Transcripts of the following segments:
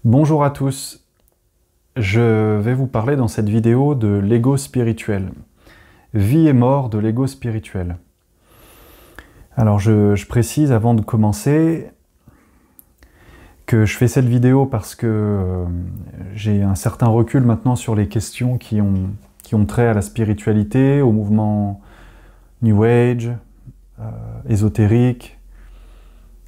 Bonjour à tous, je vais vous parler dans cette vidéo de l'ego spirituel. Vie et mort de l'ego spirituel. Alors je précise avant de commencer que je fais cette vidéo parce que j'ai un certain recul maintenant sur les questions qui ont trait à la spiritualité, au mouvement New Age, ésotérique,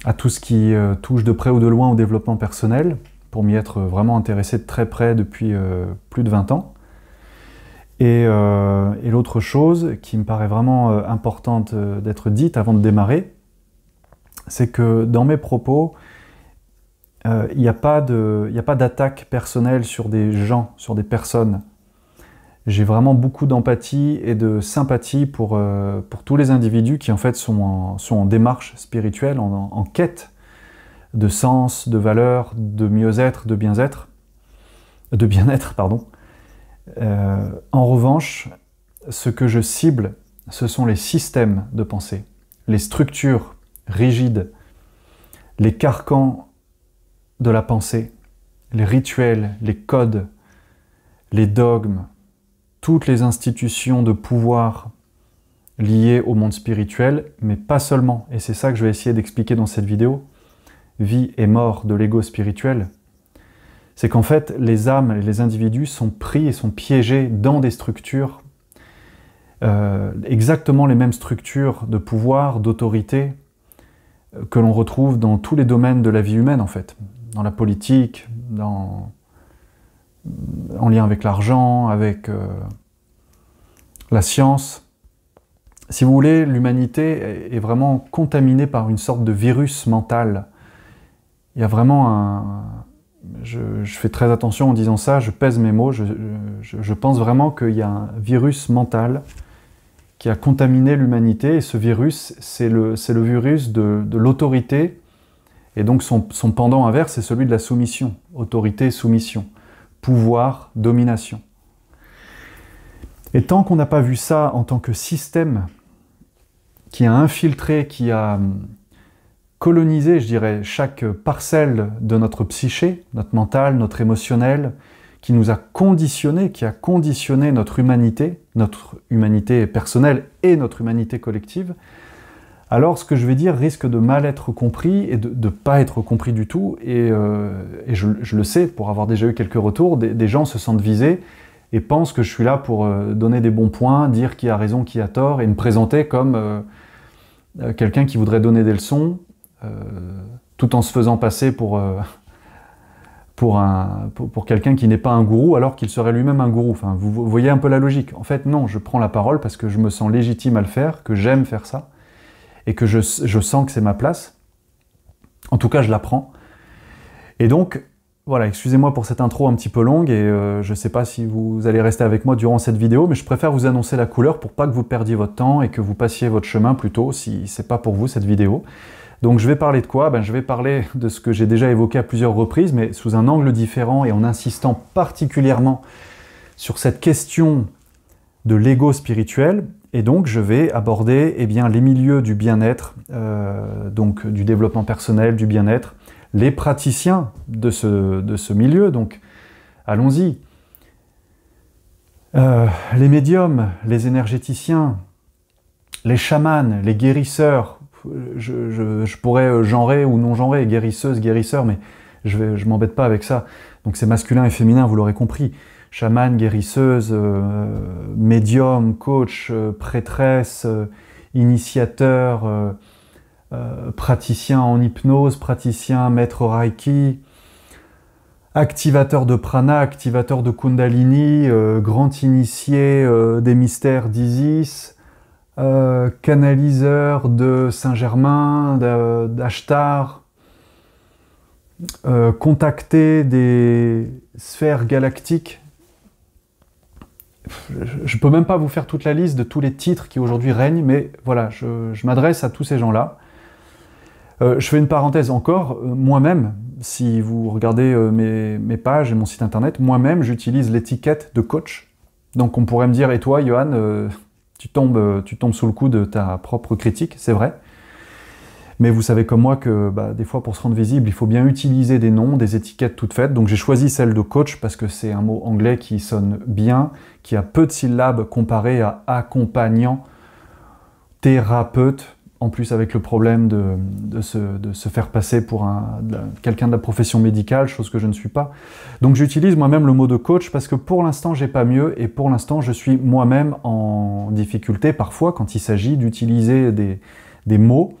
à tout ce qui touche de près ou de loin au développement personnel, pour m'y être vraiment intéressé de très près depuis plus de 20 ans. Et l'autre chose qui me paraît vraiment importante d'être dite avant de démarrer, c'est que dans mes propos, il n'y a pas d'attaque personnelle sur des gens, sur des personnes. J'ai vraiment beaucoup d'empathie et de sympathie pour tous les individus qui en fait sont en démarche spirituelle, en quête de sens, de valeur, de mieux-être, de bien-être, pardon. En revanche, ce que je cible, ce sont les systèmes de pensée, les structures rigides, les carcans de la pensée, les rituels, les codes, les dogmes, toutes les institutions de pouvoir liées au monde spirituel, mais pas seulement. Et c'est ça que je vais essayer d'expliquer dans cette vidéo. Vie et mort de l'ego spirituel, c'est qu'en fait, les âmes et les individus sont pris et sont piégés dans des structures, exactement les mêmes structures de pouvoir, d'autorité, que l'on retrouve dans tous les domaines de la vie humaine, en fait. Dans la politique, en lien avec l'argent, avec la science. Si vous voulez, l'humanité est vraiment contaminée par une sorte de virus mental. Il y a vraiment je fais très attention en disant ça, je pèse mes mots, je pense vraiment qu'il y a un virus mental qui a contaminé l'humanité, et ce virus, c'est le virus de l'autorité, et donc son pendant inverse, c'est celui de la soumission. Autorité, soumission. Pouvoir, domination. Et tant qu'on n'a pas vu ça en tant que système qui a infiltré, qui a coloniser, je dirais, chaque parcelle de notre psyché, notre mental, notre émotionnel, qui nous a conditionné, qui a conditionné notre humanité personnelle et notre humanité collective, alors ce que je vais dire risque de mal être compris et de ne pas être compris du tout. Et je le sais, pour avoir déjà eu quelques retours, des gens se sentent visés et pensent que je suis là pour donner des bons points, dire qui a raison, qui a tort, et me présenter comme quelqu'un qui voudrait donner des leçons, tout en se faisant passer pour quelqu'un qui n'est pas un gourou, alors qu'il serait lui-même un gourou. Enfin, vous voyez un peu la logique. En fait, non, je prends la parole parce que je me sens légitime à le faire, que j'aime faire ça, et que je sens que c'est ma place. En tout cas, je la prends. Et donc, voilà, excusez-moi pour cette intro un petit peu longue, et je ne sais pas si vous allez rester avec moi durant cette vidéo, mais je préfère vous annoncer la couleur pour pas que vous perdiez votre temps et que vous passiez votre chemin plutôt, si c'est pas pour vous cette vidéo. Donc je vais parler de quoi? Je vais parler de ce que j'ai déjà évoqué à plusieurs reprises, mais sous un angle différent et en insistant particulièrement sur cette question de l'ego spirituel. Et donc je vais aborder les milieux du bien-être, donc du développement personnel, du bien-être, les praticiens de ce milieu, donc allons-y. Les médiums, les énergéticiens, les chamans, les guérisseurs. Je pourrais genrer ou non genrer, guérisseuse, guérisseur, mais je m'embête pas avec ça. Donc c'est masculin et féminin, vous l'aurez compris. Chaman, guérisseuse, médium, coach, prêtresse, initiateur, praticien en hypnose, praticien maître Reiki, activateur de prana, activateur de Kundalini, grand initié des mystères d'Isis, canaliseur de Saint-Germain, d'Ashtar, contacter des sphères galactiques. Je ne peux même pas vous faire toute la liste de tous les titres qui aujourd'hui règnent, mais voilà, je m'adresse à tous ces gens-là. Je fais une parenthèse encore, moi-même, si vous regardez mes pages et mon site internet, moi-même j'utilise l'étiquette de coach. Donc on pourrait me dire, et toi, Johan, tu tombes sous le coup de ta propre critique, c'est vrai. Mais vous savez comme moi que des fois, pour se rendre visible, il faut bien utiliser des noms, des étiquettes toutes faites. Donc j'ai choisi celle de coach parce que c'est un mot anglais qui sonne bien, qui a peu de syllabes comparé à accompagnant, thérapeute, en plus avec le problème de se faire passer pour quelqu'un de la profession médicale, chose que je ne suis pas. Donc j'utilise moi-même le mot de coach parce que pour l'instant j'ai pas mieux et pour l'instant je suis moi-même en difficulté parfois quand il s'agit d'utiliser des mots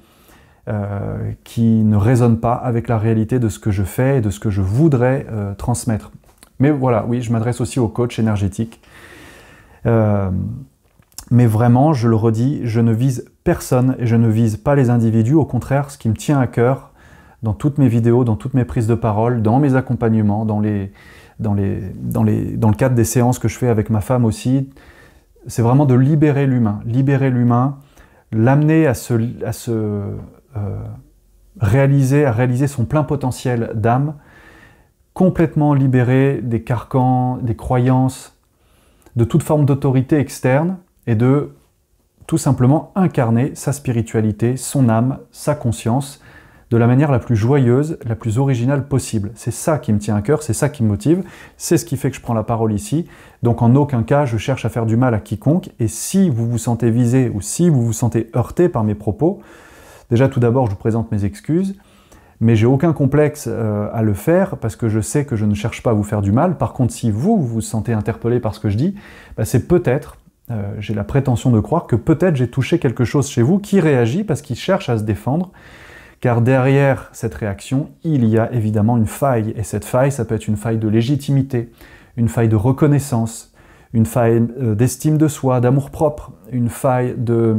qui ne résonnent pas avec la réalité de ce que je fais et de ce que je voudrais transmettre. Mais voilà, oui, je m'adresse aussi aux coachs énergétiques. Mais vraiment, je le redis, je ne vise personne et je ne vise pas les individus. Au contraire, ce qui me tient à cœur dans toutes mes vidéos, dans toutes mes prises de parole, dans mes accompagnements, dans le cadre des séances que je fais avec ma femme aussi, c'est vraiment de libérer l'humain, l'amener à réaliser son plein potentiel d'âme, complètement libéré des carcans, des croyances, de toute forme d'autorité externe, et de tout simplement incarner sa spiritualité, son âme, sa conscience, de la manière la plus joyeuse, la plus originale possible. C'est ça qui me tient à cœur, c'est ça qui me motive, c'est ce qui fait que je prends la parole ici. Donc en aucun cas, je cherche à faire du mal à quiconque, et si vous vous sentez visé ou si vous vous sentez heurté par mes propos, déjà tout d'abord, je vous présente mes excuses, mais j'ai aucun complexe à le faire parce que je sais que je ne cherche pas à vous faire du mal. Par contre, si vous vous sentez interpellé par ce que je dis, c'est peut-être, j'ai la prétention de croire que peut-être j'ai touché quelque chose chez vous qui réagit parce qu'il cherche à se défendre, car derrière cette réaction, il y a évidemment une faille, et cette faille, ça peut être une faille de légitimité, une faille de reconnaissance, une faille d'estime de soi, d'amour-propre, une faille de...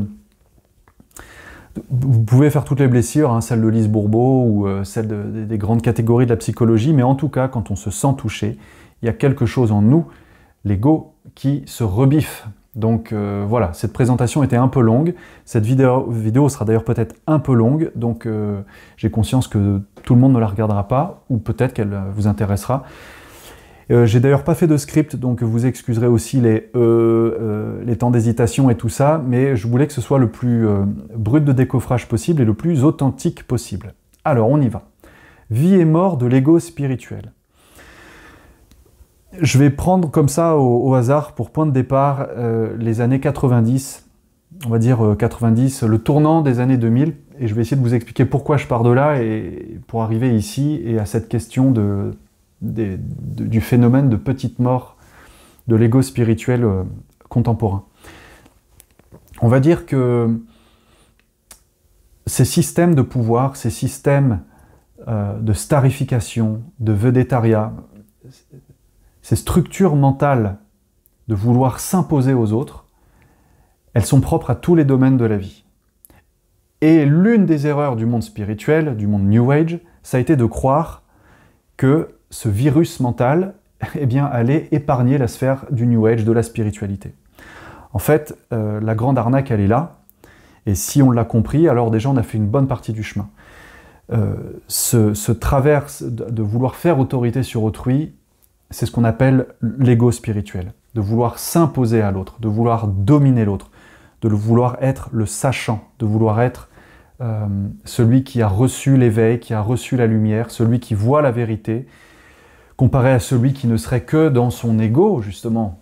Vous pouvez faire toutes les blessures, hein, celle de Lise Bourbeau ou celle des grandes catégories de la psychologie, mais en tout cas, quand on se sent touché, il y a quelque chose en nous, l'ego, qui se rebiffe. Donc voilà, cette présentation était un peu longue, cette vidéo sera d'ailleurs peut-être un peu longue, donc j'ai conscience que tout le monde ne la regardera pas, ou peut-être qu'elle vous intéressera. J'ai d'ailleurs pas fait de script, donc vous excuserez aussi les temps d'hésitation et tout ça, mais je voulais que ce soit le plus brut de décoffrage possible et le plus authentique possible. Alors on y va. Vie et mort de l'ego spirituel. Je vais prendre comme ça au hasard pour point de départ les années 90, on va dire 90, le tournant des années 2000, et je vais essayer de vous expliquer pourquoi je pars de là et pour arriver ici et à cette question du phénomène de petite mort de l'ego spirituel contemporain. On va dire que ces systèmes de pouvoir, ces systèmes de starification, de vedettariat, ces structures mentales de vouloir s'imposer aux autres, elles sont propres à tous les domaines de la vie. Et l'une des erreurs du monde spirituel, du monde New Age, ça a été de croire que ce virus mental allait épargner la sphère du New Age, de la spiritualité. En fait, la grande arnaque, elle est là, et si on l'a compris, alors déjà on a fait une bonne partie du chemin. Ce travers de vouloir faire autorité sur autrui, c'est ce qu'on appelle l'ego spirituel, de vouloir s'imposer à l'autre, de vouloir dominer l'autre, de vouloir être le sachant, de vouloir être celui qui a reçu l'éveil, qui a reçu la lumière, celui qui voit la vérité, comparé à celui qui ne serait que dans son ego, justement,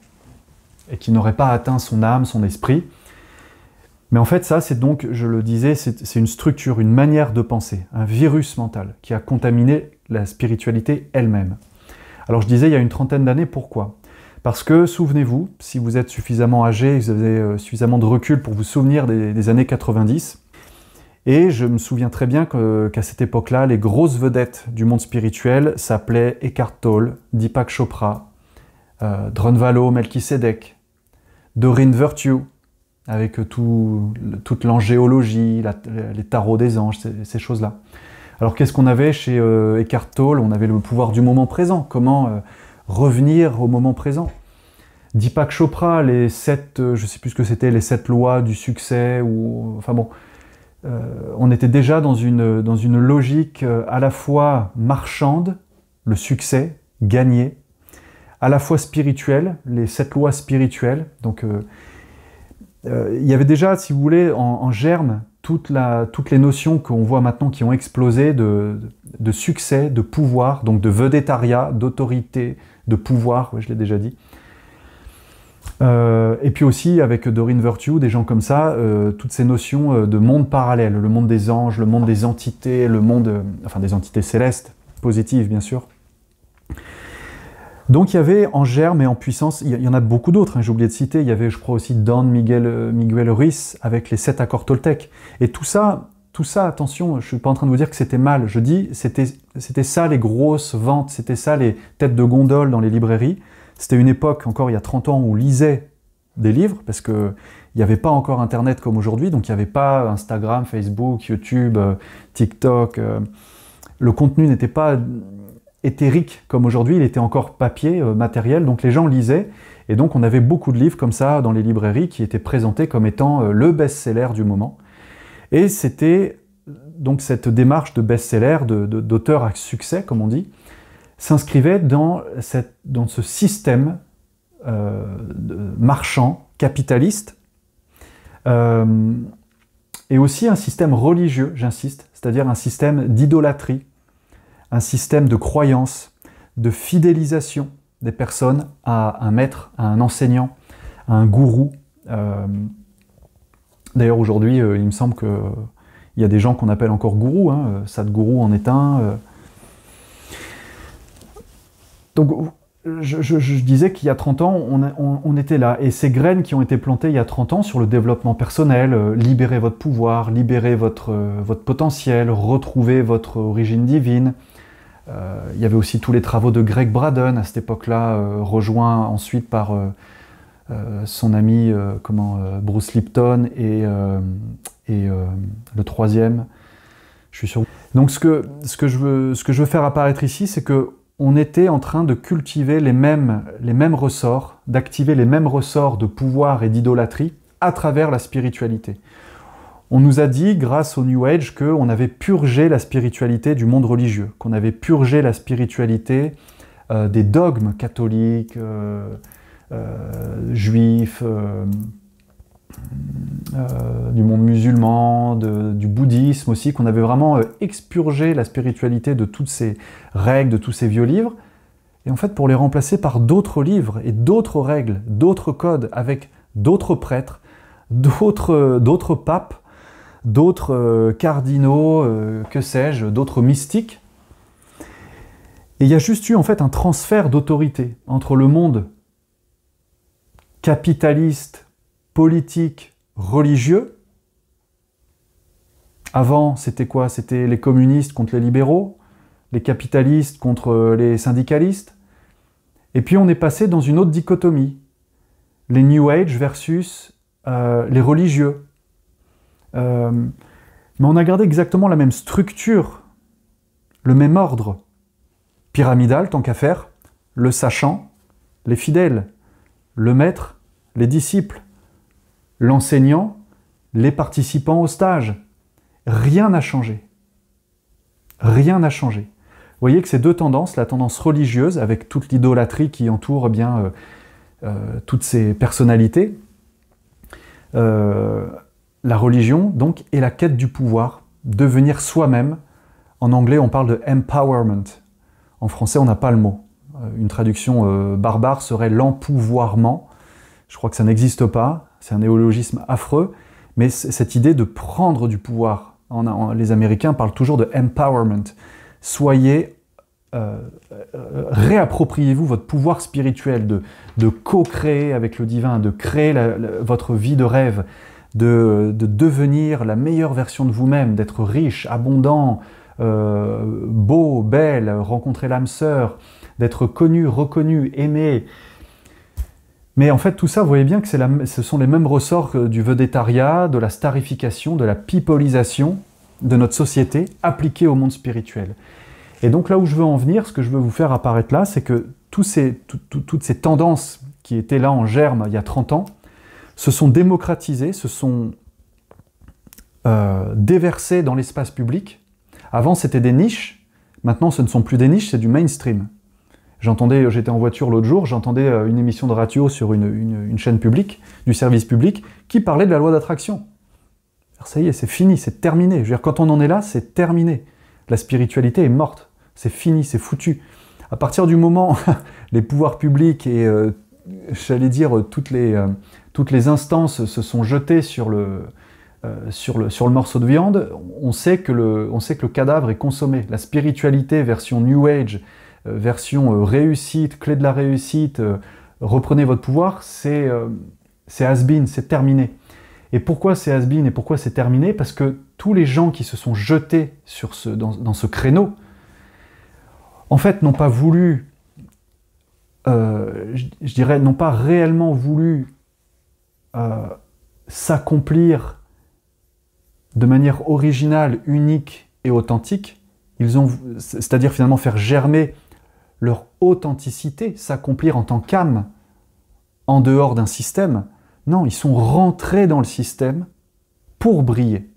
et qui n'aurait pas atteint son âme, son esprit. Mais en fait, ça, c'est donc, je le disais, c'est une structure, une manière de penser, un virus mental qui a contaminé la spiritualité elle-même. Alors je disais il y a une trentaine d'années, pourquoi? Parce que, souvenez-vous, si vous êtes suffisamment âgé, vous avez suffisamment de recul pour vous souvenir des années 90, et je me souviens très bien qu'à cette époque-là, les grosses vedettes du monde spirituel s'appelaient Eckhart Tolle, Deepak Chopra, Drunvalo Melchizedek, Doreen Virtue, avec toute l'angéologie, les tarots des anges, ces choses-là. Alors qu'est-ce qu'on avait chez Eckhart Tolle? On avait le pouvoir du moment présent, comment revenir au moment présent. Deepak Chopra, les 7, je ne sais plus ce que c'était, les 7 lois du succès, ou enfin bon, on était déjà dans une logique à la fois marchande, le succès, gagner, à la fois spirituelle, les 7 lois spirituelles. Donc il y avait déjà, si vous voulez, en germe, toutes les notions qu'on voit maintenant qui ont explosé de succès, de pouvoir, donc de vedettariat, d'autorité, de pouvoir, ouais, je l'ai déjà dit. Et puis aussi avec Doreen Virtue, des gens comme ça, toutes ces notions de monde parallèle, le monde des anges, le monde des entités, le monde, enfin des entités célestes, positives bien sûr. Donc il y avait en germe et en puissance, il y en a beaucoup d'autres, hein, j'ai oublié de citer, il y avait je crois aussi Don Miguel Ruiz avec les 7 accords Toltec. Et tout ça, attention, je ne suis pas en train de vous dire que c'était mal, je dis c'était ça les grosses ventes, c'était ça les têtes de gondole dans les librairies. C'était une époque, encore il y a 30 ans, où on lisait des livres, parce qu'il n'y avait pas encore Internet comme aujourd'hui, donc il n'y avait pas Instagram, Facebook, YouTube, TikTok. Le contenu n'était pas éthérique comme aujourd'hui, il était encore papier, matériel, donc les gens lisaient, et donc on avait beaucoup de livres comme ça dans les librairies qui étaient présentés comme étant le best-seller du moment. Et c'était donc cette démarche de best-seller, d'auteur à succès, comme on dit, s'inscrivait dans ce système marchand, capitaliste, et aussi un système religieux, j'insiste, c'est-à-dire un système d'idolâtrie, un système de croyance, de fidélisation des personnes à un maître, à un enseignant, à un gourou. D'ailleurs, aujourd'hui, il me semble qu'il y a des gens qu'on appelle encore gourous, hein, Sadhguru en est un. Donc, je disais qu'il y a 30 ans, on était là. Et ces graines qui ont été plantées il y a 30 ans sur le développement personnel, libérer votre pouvoir, libérer votre potentiel, retrouver votre origine divine. Il y avait aussi tous les travaux de Greg Braden à cette époque-là, rejoint ensuite par son ami Bruce Lipton et le troisième, je suis sûr. Donc ce que je veux faire apparaître ici, c'est que on était en train de cultiver les mêmes ressorts, d'activer les mêmes ressorts de pouvoir et d'idolâtrie à travers la spiritualité. On nous a dit, grâce au New Age, qu'on avait purgé la spiritualité du monde religieux, qu'on avait purgé la spiritualité des dogmes catholiques, juifs, du monde musulman, du bouddhisme aussi, qu'on avait vraiment expurgé la spiritualité de toutes ces règles, de tous ces vieux livres, et en fait pour les remplacer par d'autres livres et d'autres règles, d'autres codes, avec d'autres prêtres, d'autres papes, d'autres cardinaux, que sais-je, d'autres mystiques. Et il y a juste eu en fait un transfert d'autorité entre le monde capitaliste, politique, religieux. Avant, c'était quoi? C'était les communistes contre les libéraux, les capitalistes contre les syndicalistes. Et puis on est passé dans une autre dichotomie. Les New Age versus les religieux. Mais on a gardé exactement la même structure, le même ordre. Pyramidal, tant qu'à faire, le sachant, les fidèles, le maître, les disciples, l'enseignant, les participants au stage. Rien n'a changé. Rien n'a changé. Vous voyez que ces deux tendances, la tendance religieuse, avec toute l'idolâtrie qui entoure bien toutes ces personnalités, la religion, donc, et la quête du pouvoir, devenir soi-même. En anglais, on parle de empowerment. En français, on n'a pas le mot. Une traduction barbare serait l'empouvoirment. Je crois que ça n'existe pas. C'est un néologisme affreux. Mais cette idée de prendre du pouvoir, les Américains parlent toujours de empowerment. Soyez, réappropriez-vous votre pouvoir spirituel de co-créer avec le divin, de créer votre vie de rêve, de devenir la meilleure version de vous-même, d'être riche, abondant, beau, belle, rencontrer l'âme sœur, d'être connu, reconnu, aimé. Mais en fait, tout ça, vous voyez bien que ce sont les mêmes ressorts du vedettariat, de la starification, de la pipolisation de notre société appliquée au monde spirituel. Et donc là où je veux en venir, ce que je veux vous faire apparaître là, c'est que toutes ces tendances qui étaient là en germe il y a 30 ans, se sont démocratisées, se sont déversées dans l'espace public. Avant, c'était des niches. Maintenant, ce ne sont plus des niches, c'est du mainstream. J'étais en voiture l'autre jour, j'entendais une émission de radio sur une chaîne publique, du service public, qui parlait de la loi d'attraction. Alors ça y est, c'est fini, c'est terminé. Je veux dire, quand on en est là, c'est terminé. La spiritualité est morte, c'est fini, c'est foutu. À partir du moment, les pouvoirs publics et, j'allais dire, toutes les instances se sont jetées sur le morceau de viande, on sait que le cadavre est consommé. La spiritualité, version New Age, version réussite, clé de la réussite, reprenez votre pouvoir, c'est has-been, c'est terminé. Et pourquoi c'est has-been et pourquoi c'est terminé? Parce que tous les gens qui se sont jetés dans ce créneau, en fait, n'ont pas voulu, je dirais, n'ont pas réellement voulu s'accomplir de manière originale, unique et authentique. C'est-à-dire finalement faire germer leur authenticité, s'accomplir en tant qu'âme, en dehors d'un système. Non, ils sont rentrés dans le système pour briller,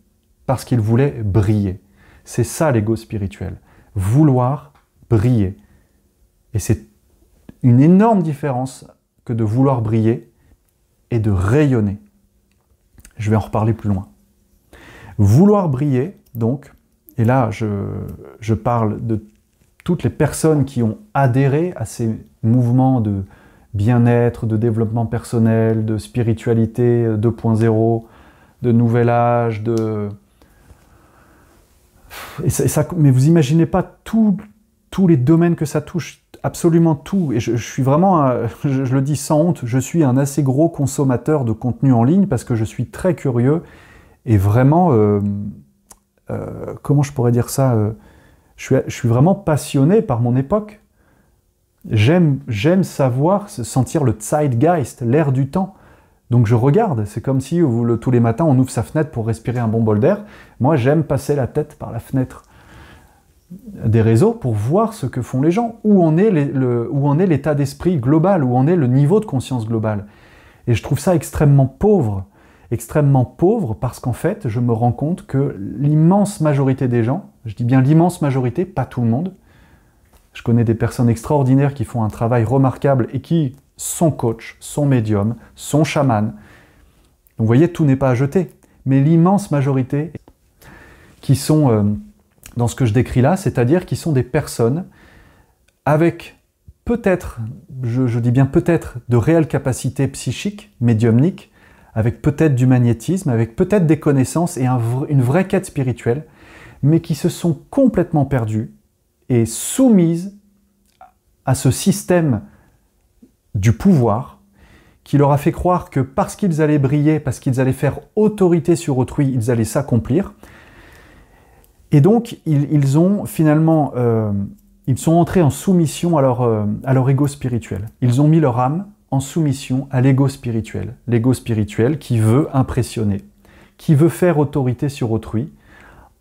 parce qu'ils voulaient briller. C'est ça l'ego spirituel, vouloir briller. Et c'est une énorme différence que de vouloir briller et de rayonner. Je vais en reparler plus loin. Vouloir briller, donc, et là je parle de toutes les personnes qui ont adhéré à ces mouvements de bien-être, de développement personnel, de spiritualité 2.0, de nouvel âge, mais vous imaginez pas tous les domaines que ça touche, absolument tout. Et je suis vraiment, je le dis sans honte, je suis un assez gros consommateur de contenu en ligne parce que je suis très curieux et vraiment, comment je pourrais dire ça, je suis vraiment passionné par mon époque. J'aime savoir, sentir le Zeitgeist, l'air du temps. Donc je regarde, c'est comme si tous les matins on ouvre sa fenêtre pour respirer un bon bol d'air. Moi j'aime passer la tête par la fenêtre des réseaux pour voir ce que font les gens, où en est l'état d'esprit global, où en est le niveau de conscience global. Et je trouve ça extrêmement pauvre parce qu'en fait je me rends compte que l'immense majorité des gens, je dis bien l'immense majorité, pas tout le monde, je connais des personnes extraordinaires qui font un travail remarquable et qui sont coachs, sont médiums, sont chamans. Donc vous voyez, tout n'est pas à jeter. Mais l'immense majorité qui sont dans ce que je décris là, c'est-à-dire qui sont des personnes avec peut-être, je dis bien peut-être, de réelles capacités psychiques, médiumniques, avec peut-être du magnétisme, avec peut-être des connaissances et une vraie quête spirituelle, mais qui se sont complètement perdues et soumises à ce système du pouvoir qui leur a fait croire que parce qu'ils allaient briller, parce qu'ils allaient faire autorité sur autrui, ils allaient s'accomplir. Et donc, ils ont finalement, ils sont entrés en soumission à leur ego spirituel. Ils ont mis leur âme en soumission à l'ego spirituel qui veut impressionner, qui veut faire autorité sur autrui,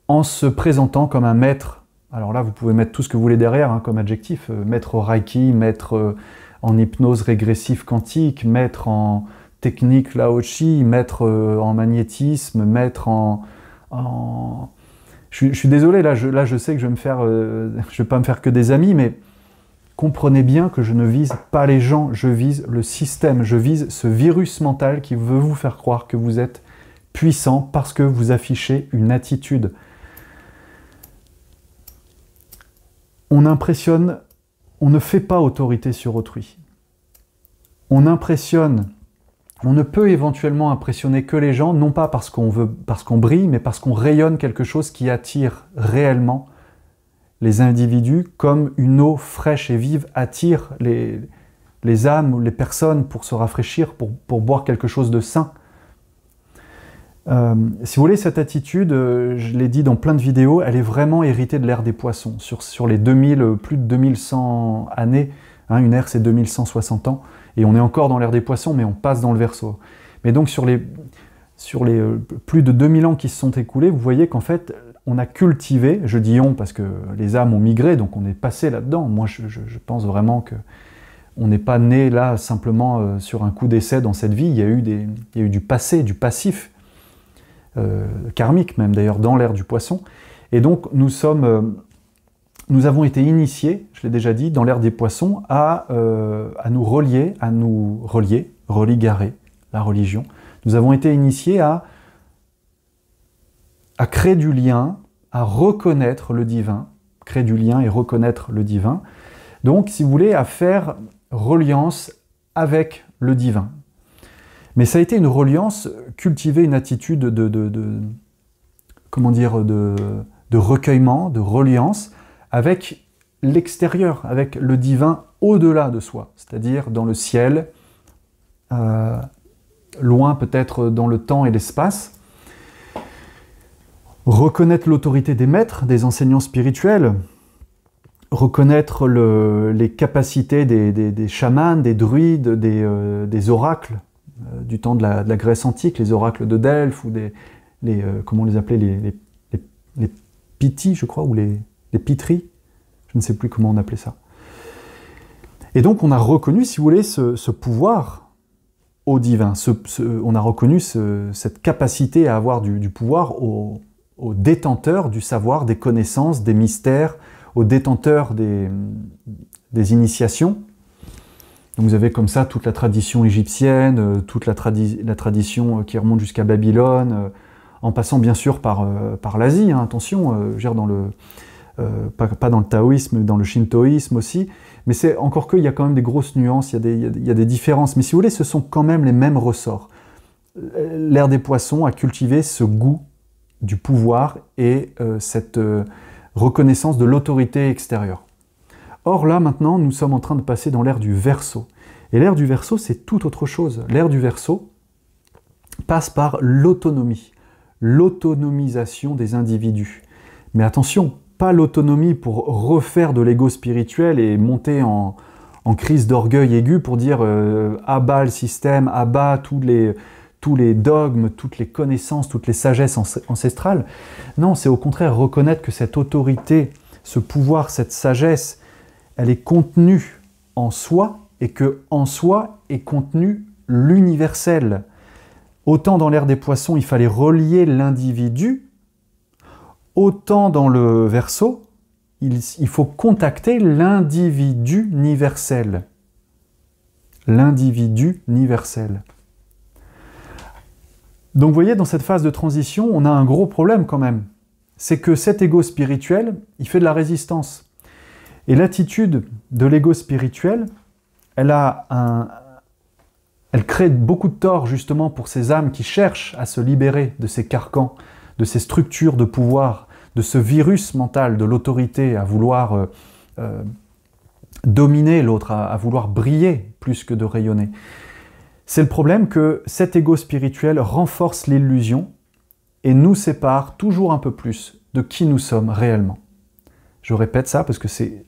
en se présentant comme un maître. Alors là, vous pouvez mettre tout ce que vous voulez derrière hein, comme adjectif, maître Reiki, maître en hypnose régressive quantique, maître en technique Lao-Chi, maître en magnétisme, maître en... Je suis désolé, là je sais que je vais pas me faire que des amis, mais comprenez bien que je ne vise pas les gens, je vise le système, je vise ce virus mental qui veut vous faire croire que vous êtes puissant parce que vous affichez une attitude. On impressionne, on ne fait pas autorité sur autrui. On impressionne, on ne peut éventuellement impressionner que les gens, non pas parce qu'on brille, mais parce qu'on rayonne quelque chose qui attire réellement les individus, comme une eau fraîche et vive attire les âmes ou les personnes pour se rafraîchir, pour boire quelque chose de sain. Si vous voulez, cette attitude, je l'ai dit dans plein de vidéos, elle est vraiment héritée de l'ère des poissons. Sur les plus de 2100 années, hein, une ère c'est 2160 ans, et on est encore dans l'ère des poissons, mais on passe dans le Verseau. Mais donc sur les plus de 2000 ans qui se sont écoulés, vous voyez qu'en fait, on a cultivé, je dis on parce que les âmes ont migré, donc on est passé là-dedans. Moi, je pense vraiment que on n'est pas né là simplement sur un coup d'essai dans cette vie, il y a eu du passé, du passif, karmique même d'ailleurs, dans l'ère du poisson. Et donc nous avons été initiés, je l'ai déjà dit, dans l'ère des poissons, à nous religarer, la religion. Nous avons été initiés à à créer du lien, à reconnaître le divin, créer du lien et reconnaître le divin. Donc, si vous voulez, à faire reliance avec le divin. Mais ça a été une reliance, cultiver une attitude comment dire, de recueillement, de reliance avec l'extérieur, avec le divin au-delà de soi, c'est-à-dire dans le ciel, loin peut-être dans le temps et l'espace. Reconnaître l'autorité des maîtres, des enseignants spirituels, reconnaître les capacités des chamans, des druides, des oracles du temps de la Grèce antique, les oracles de Delphes, ou comment on les appelait, les Pythis, je crois, ou les Pitris, je ne sais plus comment on appelait ça. Et donc on a reconnu, si vous voulez, ce pouvoir au divin, on a reconnu cette capacité à avoir du pouvoir au détenteur du savoir, des connaissances, des mystères, au détenteur des initiations. Donc vous avez comme ça toute la tradition égyptienne, toute la tradition qui remonte jusqu'à Babylone, en passant bien sûr par l'Asie, hein, attention, je veux dire pas dans le taoïsme, mais dans le shintoïsme aussi, mais c'est encore qu'il y a quand même des grosses nuances, il y a des différences, mais si vous voulez, ce sont quand même les mêmes ressorts. L'ère des poissons a cultivé ce goût du pouvoir et cette reconnaissance de l'autorité extérieure. Or là, maintenant, nous sommes en train de passer dans l'ère du Verseau. Et l'ère du Verseau, c'est tout autre chose. L'ère du Verseau passe par l'autonomie, l'autonomisation des individus. Mais attention, pas l'autonomie pour refaire de l'ego spirituel et monter en crise d'orgueil aigu pour dire à bas le système, à bas tous les dogmes, toutes les connaissances, toutes les sagesses ancestrales. Non, c'est au contraire reconnaître que cette autorité, ce pouvoir, cette sagesse, elle est contenue en soi et que en soi est contenu l'universel. Autant dans l'ère des poissons, il fallait relier l'individu, autant dans le Verseau, il faut contacter l'individu universel. L'individu universel. Donc vous voyez, dans cette phase de transition, on a un gros problème quand même. C'est que cet ego spirituel, il fait de la résistance. Et l'attitude de l'ego spirituel, elle crée beaucoup de tort justement pour ces âmes qui cherchent à se libérer de ces carcans, de ces structures de pouvoir, de ce virus mental de l'autorité à vouloir dominer l'autre, à vouloir briller plus que de rayonner. C'est le problème que cet ego spirituel renforce l'illusion et nous sépare toujours un peu plus de qui nous sommes réellement. Je répète ça parce que c'est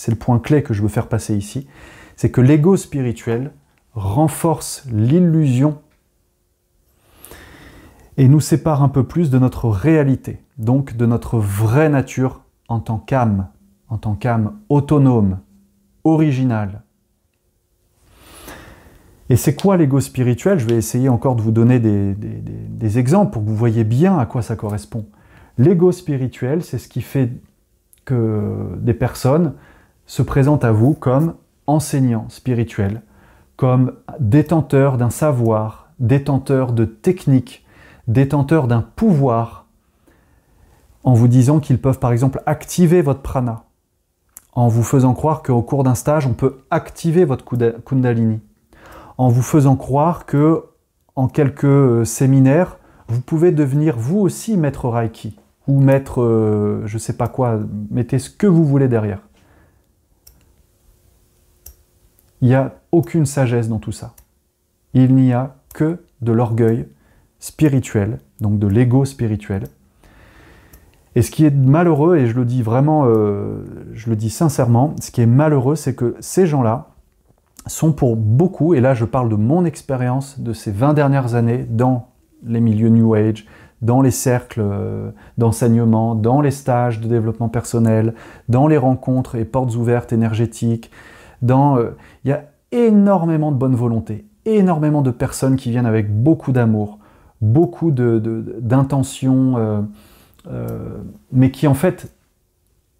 le point clé que je veux faire passer ici, c'est que l'ego spirituel renforce l'illusion et nous sépare un peu plus de notre réalité, donc de notre vraie nature en tant qu'âme autonome, originale. Et c'est quoi l'ego spirituel? Je vais essayer encore de vous donner des exemples pour que vous voyez bien à quoi ça correspond. L'ego spirituel, c'est ce qui fait que des personnes se présentent à vous comme enseignants spirituels, comme détenteurs d'un savoir, détenteurs de techniques, détenteurs d'un pouvoir, en vous disant qu'ils peuvent par exemple activer votre prana, en vous faisant croire qu'au cours d'un stage, on peut activer votre kundalini, en vous faisant croire que en quelques séminaires, vous pouvez devenir vous aussi maître Reiki, ou maître, je ne sais pas quoi, mettez ce que vous voulez derrière. Il n'y a aucune sagesse dans tout ça. Il n'y a que de l'orgueil spirituel, donc de l'ego spirituel. Et ce qui est malheureux, et je le dis vraiment, je le dis sincèrement, ce qui est malheureux, c'est que ces gens-là sont pour beaucoup, et là je parle de mon expérience de ces 20 dernières années dans les milieux New Age, dans les cercles d'enseignement, dans les stages de développement personnel, dans les rencontres et portes ouvertes énergétiques, il y a énormément de bonne volonté, énormément de personnes qui viennent avec beaucoup d'amour, beaucoup d'intentions, mais qui en fait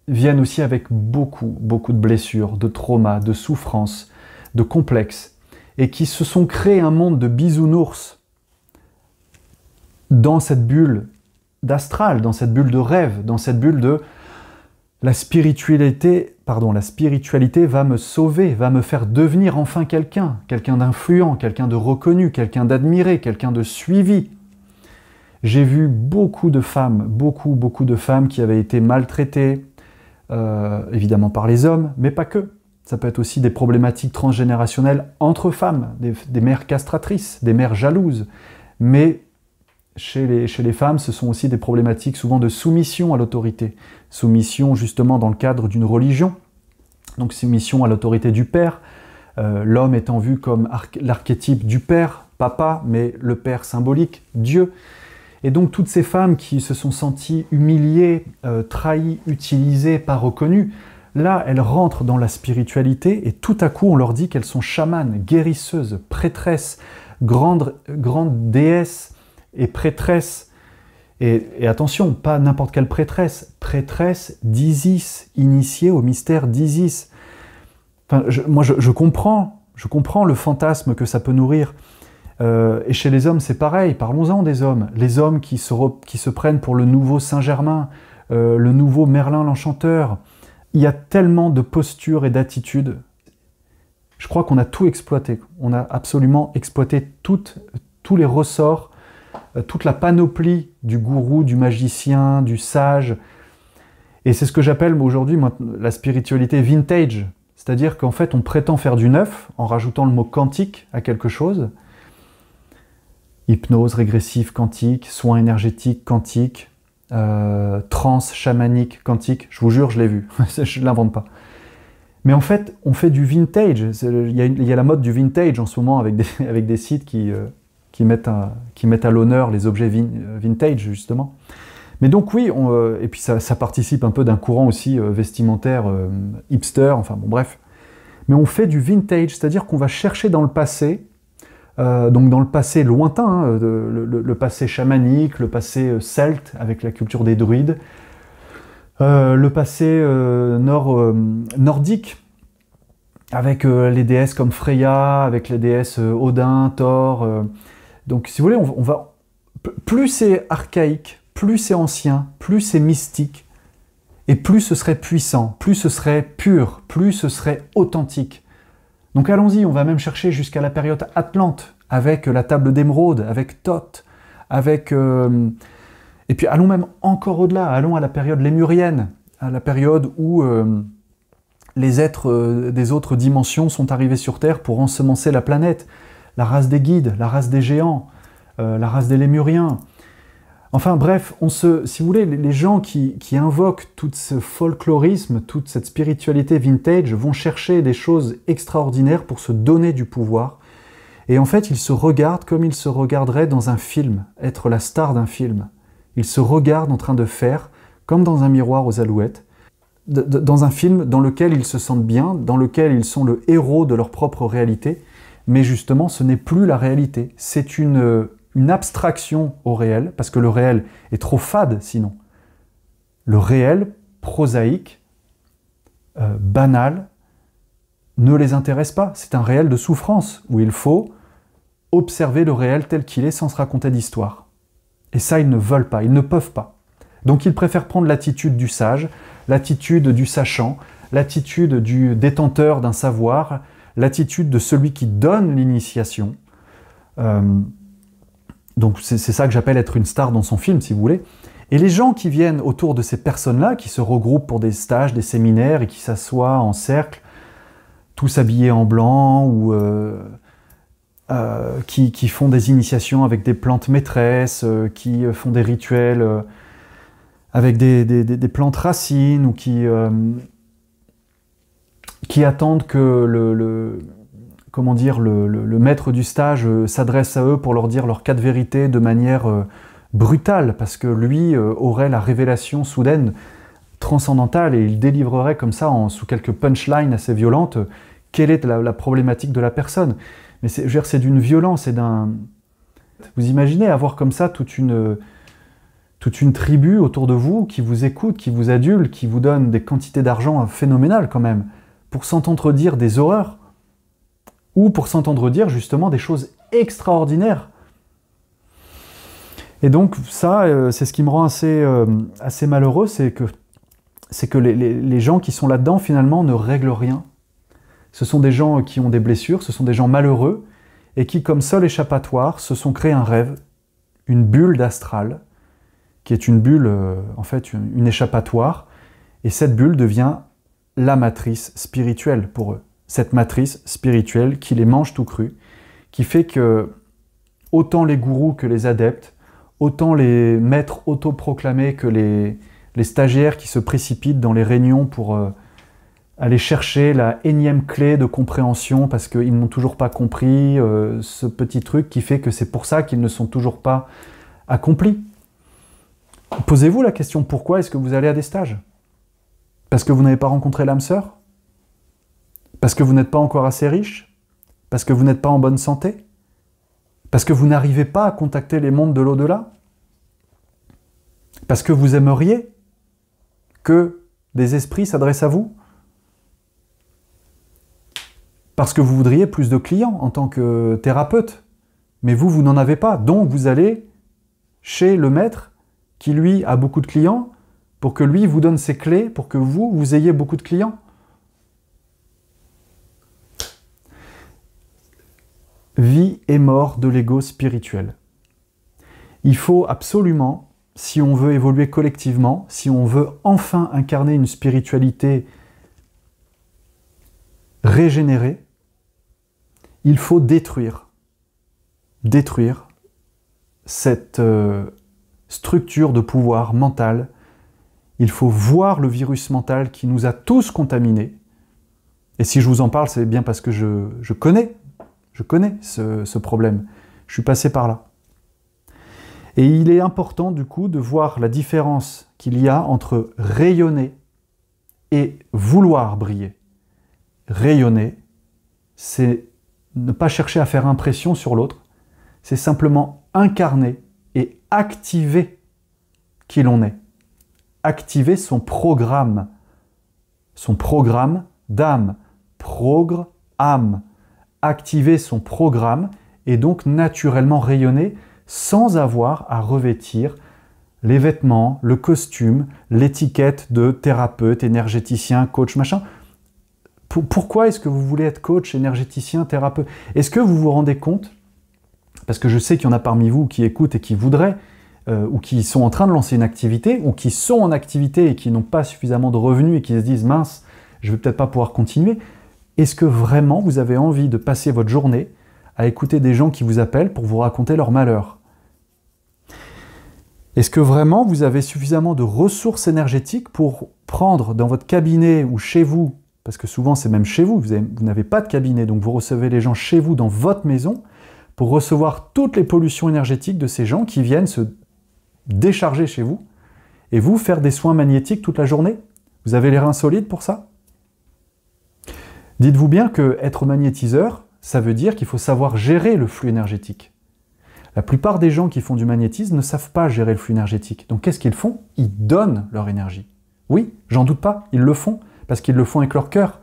viennent aussi avec beaucoup de blessures, de traumas, de souffrances, de complexes, et qui se sont créés un monde de bisounours dans cette bulle d'astral, dans cette bulle de rêve, dans cette bulle de la spiritualité va me sauver, va me faire devenir enfin quelqu'un d'influent, quelqu'un de reconnu, quelqu'un d'admiré, quelqu'un de suivi. J'ai vu beaucoup de femmes qui avaient été maltraitées, évidemment par les hommes, mais pas que. Ça peut être aussi des problématiques transgénérationnelles entre femmes, des mères castratrices, des mères jalouses. Mais chez les femmes, ce sont aussi des problématiques souvent de soumission à l'autorité. Soumission justement dans le cadre d'une religion, donc soumission à l'autorité du père, l'homme étant vu comme l'archétype du père, papa, mais le père symbolique, Dieu. Et donc toutes ces femmes qui se sont senties humiliées, trahies, utilisées, pas reconnues, là elles rentrent dans la spiritualité et tout à coup on leur dit qu'elles sont chamanes, guérisseuses, prêtresses, grandes déesses et prêtresses. Et attention, pas n'importe quelle prêtresse, prêtresse d'Isis, initiée au mystère d'Isis. Enfin, je comprends le fantasme que ça peut nourrir. Et chez les hommes, c'est pareil, parlons-en des hommes. Les hommes qui se prennent pour le nouveau Saint-Germain, le nouveau Merlin l'Enchanteur. Il y a tellement de postures et d'attitudes. Je crois qu'on a tout exploité. On a absolument exploité tous les ressorts, toute la panoplie du gourou, du magicien, du sage. Et c'est ce que j'appelle aujourd'hui la spiritualité vintage. C'est-à-dire qu'en fait, on prétend faire du neuf en rajoutant le mot quantique à quelque chose. Hypnose régressive quantique, soins énergétiques quantiques, transe chamanique quantique. Je vous jure, je l'ai vu. Je ne l'invente pas. Mais en fait, on fait du vintage. Il y a la mode du vintage en ce moment avec des sites qui mettent à l'honneur les objets vintage, justement. Mais donc oui, et puis ça participe un peu d'un courant aussi vestimentaire hipster, enfin bon bref. Mais on fait du vintage, c'est-à-dire qu'on va chercher dans le passé, donc dans le passé lointain, hein, le passé chamanique, le passé celte avec la culture des druides, le passé nordique, avec les déesses comme Freya, avec les déesses Odin, Thor. Donc si vous voulez, on va plus c'est archaïque, plus c'est ancien, plus c'est mystique, et plus ce serait puissant, plus ce serait pur, plus ce serait authentique. Donc allons-y, on va même chercher jusqu'à la période Atlante, avec la table d'émeraude, avec Thoth, avec... Et puis allons même encore au-delà, allons à la période lémurienne, à la période où les êtres des autres dimensions sont arrivés sur Terre pour ensemencer la planète. La race des guides, la race des géants, la race des lémuriens. Enfin bref, si vous voulez, les gens qui invoquent tout ce folklorisme, toute cette spiritualité vintage, vont chercher des choses extraordinaires pour se donner du pouvoir. Et en fait, ils se regardent comme ils se regarderaient dans un film, être la star d'un film. Ils se regardent en train de faire, comme dans un miroir aux alouettes, dans un film dans lequel ils se sentent bien, dans lequel ils sont le héros de leur propre réalité, mais justement, ce n'est plus la réalité. C'est une abstraction au réel, parce que le réel est trop fade sinon. Le réel, prosaïque, banal, ne les intéresse pas. C'est un réel de souffrance, où il faut observer le réel tel qu'il est sans se raconter d'histoire. Et ça, ils ne veulent pas, ils ne peuvent pas. Donc ils préfèrent prendre l'attitude du sage, l'attitude du sachant, l'attitude du détenteur d'un savoir, l'attitude de celui qui donne l'initiation. Donc c'est ça que j'appelle être une star dans son film, si vous voulez. Et les gens qui viennent autour de ces personnes-là, qui se regroupent pour des stages, des séminaires, et qui s'assoient en cercle, tous habillés en blanc, ou qui font des initiations avec des plantes maîtresses, qui font des rituels avec des plantes racines, ou qui attendent que le maître du stage s'adresse à eux pour leur dire leurs 4 vérités de manière brutale, parce que lui aurait la révélation soudaine transcendantale, et il délivrerait comme ça, sous quelques punchlines assez violentes, quelle est la problématique de la personne. Mais c'est d'une violence et d'un... Vous imaginez avoir comme ça toute une tribu autour de vous qui vous écoute, qui vous adule, qui vous donne des quantités d'argent phénoménales quand même, pour s'entendre dire des horreurs, ou pour s'entendre dire justement des choses extraordinaires. Et donc ça, c'est ce qui me rend assez malheureux, c'est que les gens qui sont là-dedans, finalement, ne règlent rien. Ce sont des gens qui ont des blessures, ce sont des gens malheureux, et qui, comme seul échappatoire, se sont créés un rêve, une bulle d'astral, qui est une bulle, en fait, une échappatoire, et cette bulle devient la matrice spirituelle pour eux. Cette matrice spirituelle qui les mange tout cru, qui fait que autant les gourous que les adeptes, autant les maîtres autoproclamés que les stagiaires qui se précipitent dans les réunions pour aller chercher la énième clé de compréhension parce qu'ils n'ont toujours pas compris ce petit truc qui fait que c'est pour ça qu'ils ne sont toujours pas accomplis. Posez-vous la question, pourquoi est-ce que vous allez à des stages? Parce que vous n'avez pas rencontré l'âme sœur? Parce que vous n'êtes pas encore assez riche? Parce que vous n'êtes pas en bonne santé? Parce que vous n'arrivez pas à contacter les mondes de l'au-delà? Parce que vous aimeriez que des esprits s'adressent à vous? Parce que vous voudriez plus de clients en tant que thérapeute? Mais vous n'en avez pas. Donc vous allez chez le maître qui, lui, a beaucoup de clients pour que lui vous donne ses clés pour que vous ayez beaucoup de clients. Vie et mort de l'ego spirituel. Il faut absolument, si on veut évoluer collectivement, si on veut enfin incarner une spiritualité régénérée, il faut détruire cette structure de pouvoir mental. Il faut voir le virus mental qui nous a tous contaminés. Et si je vous en parle, c'est bien parce que je connais ce problème. Je suis passé par là. Et il est important, du coup, de voir la différence qu'il y a entre rayonner et vouloir briller. Rayonner, c'est ne pas chercher à faire impression sur l'autre, c'est simplement incarner et activer qui l'on est. Activer son programme d'âme, progr-âme. Activer son programme et donc naturellement rayonner sans avoir à revêtir les vêtements, le costume, l'étiquette de thérapeute, énergéticien, coach, machin. Pourquoi est-ce que vous voulez être coach, énergéticien, thérapeute? Est-ce que vous vous rendez compte, parce que je sais qu'il y en a parmi vous qui écoutent et qui voudraient, ou qui sont en train de lancer une activité, ou qui sont en activité et qui n'ont pas suffisamment de revenus et qui se disent « mince, je vais peut-être pas pouvoir continuer », est-ce que vraiment vous avez envie de passer votre journée à écouter des gens qui vous appellent pour vous raconter leur malheur? Est-ce que vraiment vous avez suffisamment de ressources énergétiques pour prendre dans votre cabinet ou chez vous, parce que souvent c'est même chez vous, vous n'avez pas de cabinet, donc vous recevez les gens chez vous dans votre maison, pour recevoir toutes les pollutions énergétiques de ces gens qui viennent se décharger chez vous, et vous faire des soins magnétiques toute la journée? Vous avez les reins solides pour ça? Dites-vous bien que être magnétiseur, ça veut dire qu'il faut savoir gérer le flux énergétique. La plupart des gens qui font du magnétisme ne savent pas gérer le flux énergétique. Donc qu'est-ce qu'ils font? Ils donnent leur énergie. Oui, j'en doute pas, ils le font, parce qu'ils le font avec leur cœur.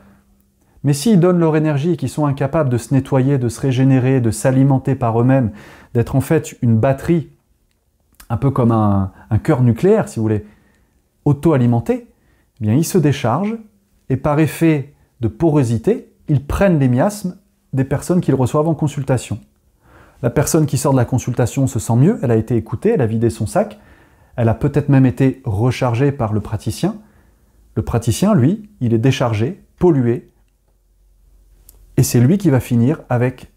Mais s'ils donnent leur énergie et qu'ils sont incapables de se nettoyer, de se régénérer, de s'alimenter par eux-mêmes, d'être en fait une batterie, un peu comme un cœur nucléaire, si vous voulez, auto-alimenté, eh bien ils se déchargent, et par effet de porosité, ils prennent les miasmes des personnes qu'ils reçoivent en consultation. La personne qui sort de la consultation se sent mieux, elle a été écoutée, elle a vidé son sac, elle a peut-être même été rechargée par le praticien. Le praticien, lui, il est déchargé, pollué, et c'est lui qui va finir avec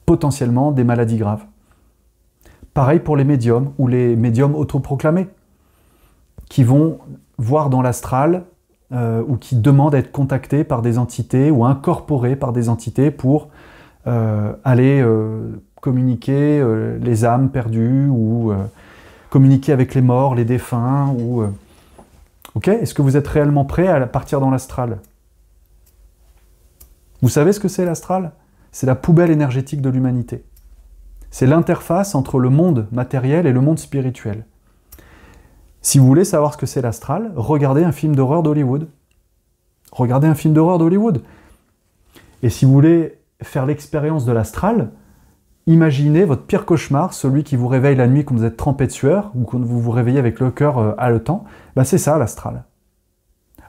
potentiellement des maladies graves. Pareil pour les médiums ou les médiums autoproclamés, qui vont voir dans l'astral ou qui demandent à être contactés par des entités ou incorporés par des entités pour aller communiquer les âmes perdues ou communiquer avec les morts, les défunts. Ok, est-ce que vous êtes réellement prêt à partir dans l'astral? Vous savez ce que c'est l'astral? C'est la poubelle énergétique de l'humanité. C'est l'interface entre le monde matériel et le monde spirituel. Si vous voulez savoir ce que c'est l'astral, regardez un film d'horreur d'Hollywood. Regardez un film d'horreur d'Hollywood. Et si vous voulez faire l'expérience de l'astral, imaginez votre pire cauchemar, celui qui vous réveille la nuit quand vous êtes trempé de sueur, ou quand vous vous réveillez avec le cœur haletant, ben c'est ça l'astral.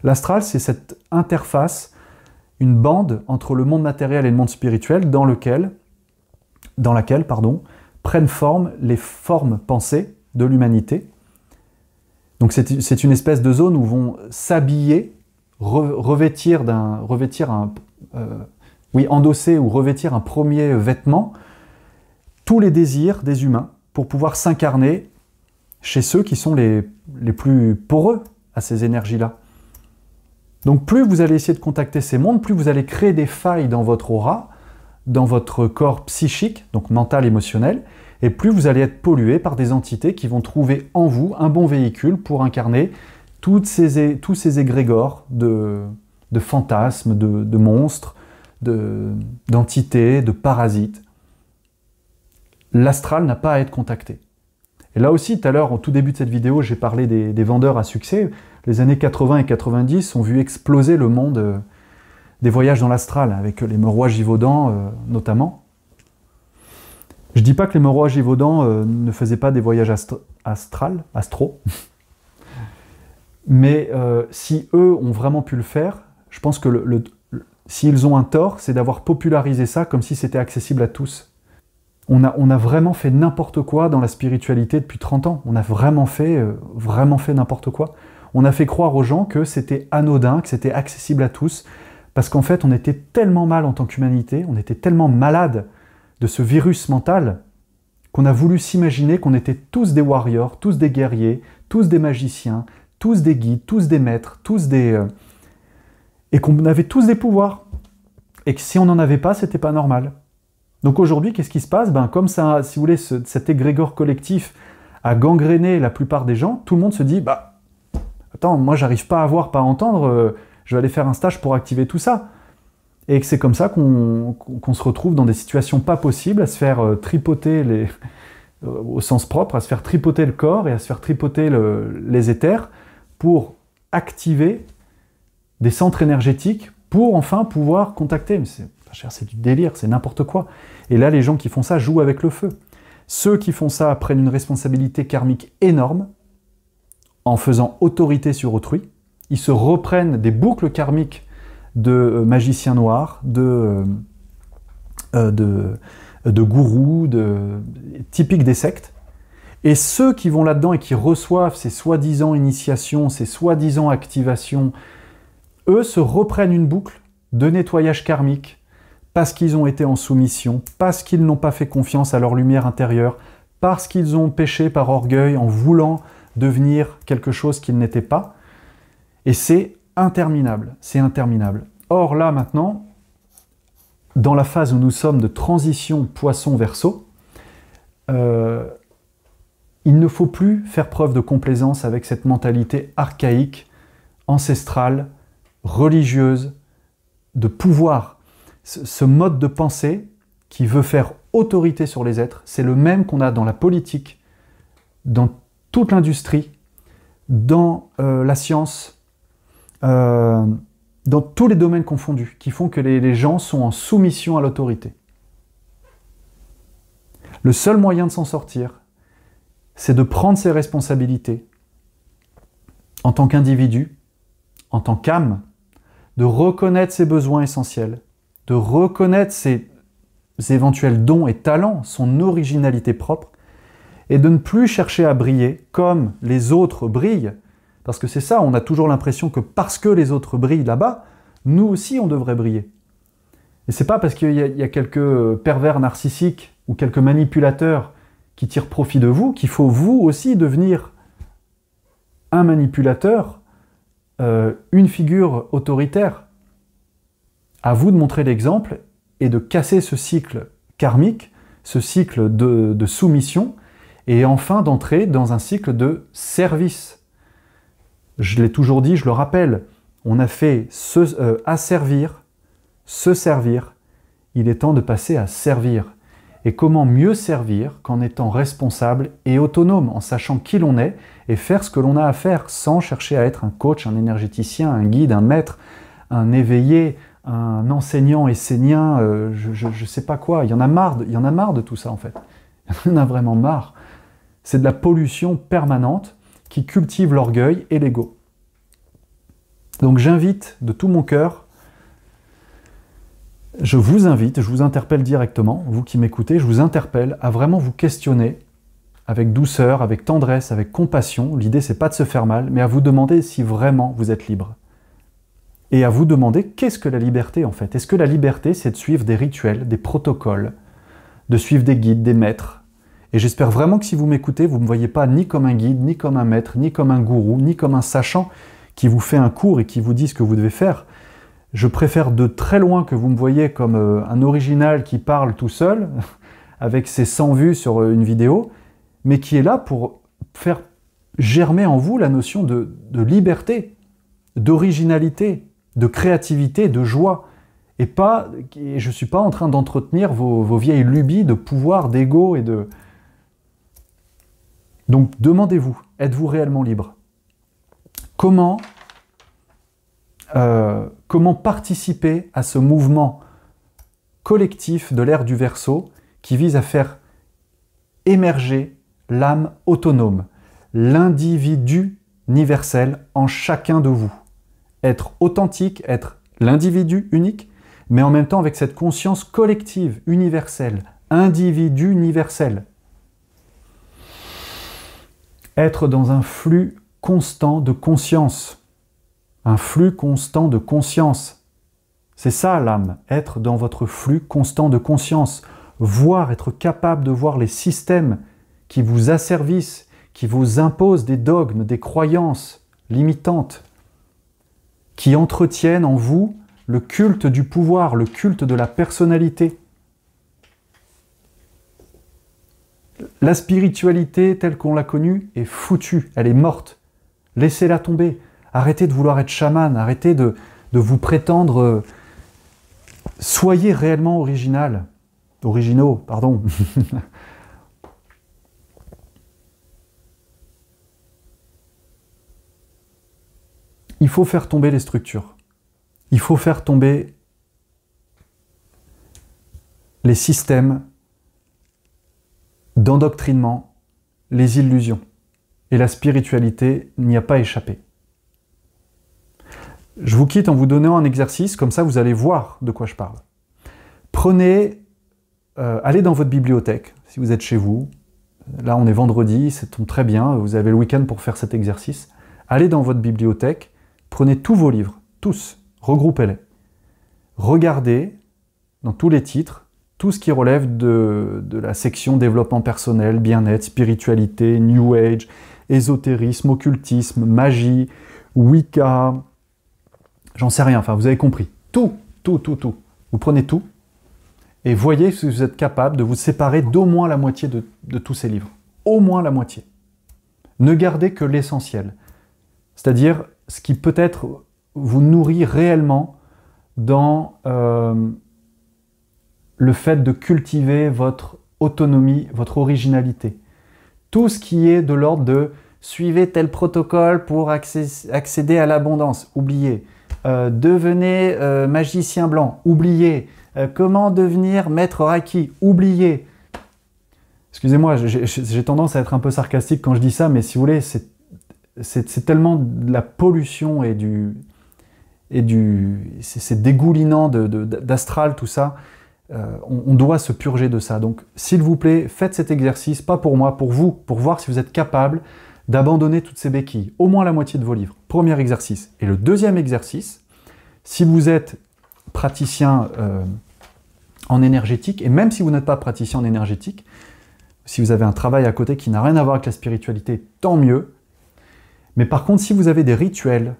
L'astral, c'est cette interface, une bande entre le monde matériel et le monde spirituel dans laquelle prennent forme les formes pensées de l'humanité. Donc c'est une espèce de zone où vont s'habiller, endosser ou revêtir un premier vêtement tous les désirs des humains pour pouvoir s'incarner chez ceux qui sont les plus poreux à ces énergies-là. Donc plus vous allez essayer de contacter ces mondes, plus vous allez créer des failles dans votre aura, dans votre corps psychique, donc mental, émotionnel, et plus vous allez être pollué par des entités qui vont trouver en vous un bon véhicule pour incarner tous ces égrégores de fantasmes, de monstres, d'entités, de parasites. L'astral n'a pas à être contacté. Et là aussi, tout à l'heure, au tout début de cette vidéo, j'ai parlé des vendeurs à succès. Les années 80 et 90 ont vu exploser le monde des voyages dans l'astral, avec les Merois Givaudan notamment. Je ne dis pas que les Merois Givaudan ne faisaient pas des voyages astro, mais si eux ont vraiment pu le faire, je pense que s'ils ont un tort, c'est d'avoir popularisé ça comme si c'était accessible à tous. On a vraiment fait n'importe quoi dans la spiritualité depuis 30 ans. On a vraiment fait n'importe quoi. On a fait croire aux gens que c'était anodin, que c'était accessible à tous, parce qu'en fait, on était tellement mal en tant qu'humanité, on était tellement malade de ce virus mental, qu'on a voulu s'imaginer qu'on était tous des warriors, tous des guerriers, tous des magiciens, tous des guides, tous des maîtres, et qu'on avait tous des pouvoirs. Et que si on n'en avait pas, c'était pas normal. Donc aujourd'hui, qu'est-ce qui se passe? Comme ça, si vous voulez, cet égrégore collectif a gangréné la plupart des gens, tout le monde se dit, attends, moi j'arrive pas à voir, pas à entendre, je vais aller faire un stage pour activer tout ça. Et que c'est comme ça qu'on se retrouve dans des situations pas possibles, à se faire tripoter au sens propre, à se faire tripoter le corps et à se faire tripoter les éthers pour activer des centres énergétiques pour enfin pouvoir contacter. Mais c'est du délire, c'est n'importe quoi. Et là, les gens qui font ça jouent avec le feu. Ceux qui font ça prennent une responsabilité karmique énorme en faisant autorité sur autrui. Ils se reprennent des boucles karmiques de magiciens noirs, de gourous, typiques des sectes. Et ceux qui vont là-dedans et qui reçoivent ces soi-disant initiations, ces soi-disant activations, eux se reprennent une boucle de nettoyage karmique parce qu'ils ont été en soumission, parce qu'ils n'ont pas fait confiance à leur lumière intérieure, parce qu'ils ont péché par orgueil en voulant devenir quelque chose qu'ils n'étaient pas. Et c'est interminable, c'est interminable. Or là maintenant, dans la phase où nous sommes de transition Poisson-Verseau, il ne faut plus faire preuve de complaisance avec cette mentalité archaïque, ancestrale, religieuse, de pouvoir. Ce mode de pensée qui veut faire autorité sur les êtres, c'est le même qu'on a dans la politique, dans toute l'industrie, dans la science, dans tous les domaines confondus, qui font que les gens sont en soumission à l'autorité. Le seul moyen de s'en sortir, c'est de prendre ses responsabilités en tant qu'individu, en tant qu'âme, de reconnaître ses besoins essentiels, de reconnaître ses éventuels dons et talents, son originalité propre, et de ne plus chercher à briller comme les autres brillent. Parce que c'est ça, on a toujours l'impression que parce que les autres brillent là-bas, nous aussi on devrait briller. Et c'est pas parce qu'il y a quelques pervers narcissiques ou quelques manipulateurs qui tirent profit de vous qu'il faut vous aussi devenir un manipulateur, une figure autoritaire. À vous de montrer l'exemple et de casser ce cycle karmique, ce cycle de soumission, et enfin d'entrer dans un cycle de service. Je l'ai toujours dit, je le rappelle, on a fait asservir, se servir, il est temps de passer à servir. Et comment mieux servir qu'en étant responsable et autonome, en sachant qui l'on est et faire ce que l'on a à faire, sans chercher à être un coach, un énergéticien, un guide, un maître, un éveillé, un enseignant essénien, je ne sais pas quoi. Il y en a marre de tout ça, en fait. Il y en a vraiment marre. C'est de la pollution permanente qui cultive l'orgueil et l'ego. Donc j'invite de tout mon cœur, je vous interpelle directement, vous qui m'écoutez, je vous interpelle à vraiment vous questionner avec douceur, avec tendresse, avec compassion. L'idée, c'est pas de se faire mal, mais à vous demander si vraiment vous êtes libre. Et à vous demander, qu'est-ce que la liberté en fait? Est-ce que la liberté, c'est de suivre des rituels, des protocoles, de suivre des guides, des maîtres? Et j'espère vraiment que si vous m'écoutez, vous ne me voyez pas ni comme un guide, ni comme un maître, ni comme un gourou, ni comme un sachant qui vous fait un cours et qui vous dit ce que vous devez faire. Je préfère de très loin que vous me voyez comme un original qui parle tout seul, avec ses 100 vues sur une vidéo, mais qui est là pour faire germer en vous la notion de liberté, d'originalité, de créativité, de joie. Et je ne suis pas en train d'entretenir vos vieilles lubies de pouvoir, d'ego et de... Donc demandez-vous, êtes-vous réellement libre? Comment participer à ce mouvement collectif de l'ère du Verseau qui vise à faire émerger l'âme autonome, l'individu universel en chacun de vous. Être authentique, être l'individu unique, mais en même temps avec cette conscience collective, universelle, individu universel. Être dans un flux constant de conscience. Un flux constant de conscience. C'est ça l'âme, être dans votre flux constant de conscience. Voir, être capable de voir les systèmes qui vous asservissent, qui vous imposent des dogmes, des croyances limitantes, qui entretiennent en vous le culte du pouvoir, le culte de la personnalité. La spiritualité telle qu'on l'a connue est foutue, elle est morte. Laissez-la tomber. Arrêtez de vouloir être chaman, arrêtez de vous prétendre... soyez réellement originaux, pardon. Il faut faire tomber les structures. Il faut faire tomber les systèmes d'endoctrinement, les illusions. Et la spiritualité n'y a pas échappé. Je vous quitte en vous donnant un exercice, comme ça vous allez voir de quoi je parle. Allez dans votre bibliothèque, si vous êtes chez vous. Là, on est vendredi, ça tombe très bien, vous avez le week-end pour faire cet exercice. Allez dans votre bibliothèque, prenez tous vos livres, tous, regroupez-les. Regardez, dans tous les titres, tout ce qui relève de la section développement personnel, bien-être, spiritualité, New Age, ésotérisme, occultisme, magie, Wicca, j'en sais rien, enfin vous avez compris. Tout. Vous prenez tout et voyez si vous êtes capable de vous séparer d'au moins la moitié de tous ces livres. Au moins la moitié. Ne gardez que l'essentiel. C'est-à-dire ce qui peut-être vous nourrit réellement dans le fait de cultiver votre autonomie, votre originalité. Tout ce qui est de l'ordre de suivez tel protocole pour accéder à l'abondance, oubliez. Devenez magicien blanc, oubliez. Comment devenir maître Reiki, oubliez. Excusez-moi, j'ai tendance à être un peu sarcastique quand je dis ça, mais si vous voulez, c'est tellement de la pollution c'est dégoulinant d'astral, tout ça. On doit se purger de ça. Donc, s'il vous plaît, faites cet exercice, pas pour moi, pour vous, pour voir si vous êtes capable d'abandonner toutes ces béquilles, au moins la moitié de vos livres. Premier exercice. Et le deuxième exercice, si vous êtes praticien en énergétique, et même si vous n'êtes pas praticien en énergétique, si vous avez un travail à côté qui n'a rien à voir avec la spiritualité, tant mieux. Mais par contre, si vous avez des rituels,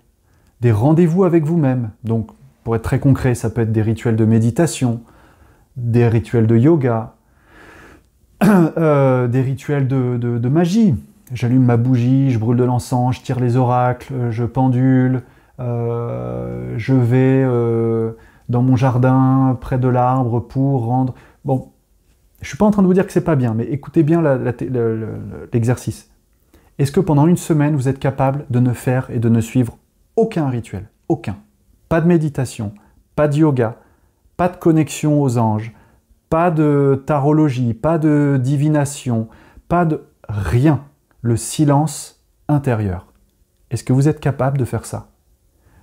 des rendez-vous avec vous-même, donc pour être très concret, ça peut être des rituels de méditation, des rituels de yoga, des rituels de magie. J'allume ma bougie, je brûle de l'encens, je tire les oracles, je pendule, je vais dans mon jardin, près de l'arbre, pour rendre... Bon, je ne suis pas en train de vous dire que c'est pas bien, mais écoutez bien l'exercice. Est-ce que pendant une semaine, vous êtes capable de ne faire et de ne suivre aucun rituel? Aucun. Pas de méditation, pas de yoga, pas de connexion aux anges, pas de tarologie, pas de divination, pas de rien. Le silence intérieur. Est-ce que vous êtes capable de faire ça?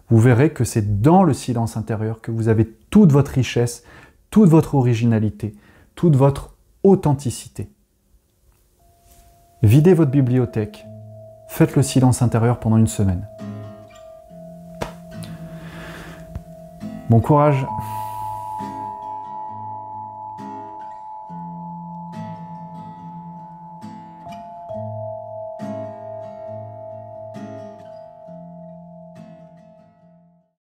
Vous verrez que c'est dans le silence intérieur que vous avez toute votre richesse, toute votre originalité, toute votre authenticité. Videz votre bibliothèque. Faites le silence intérieur pendant une semaine. Bon courage!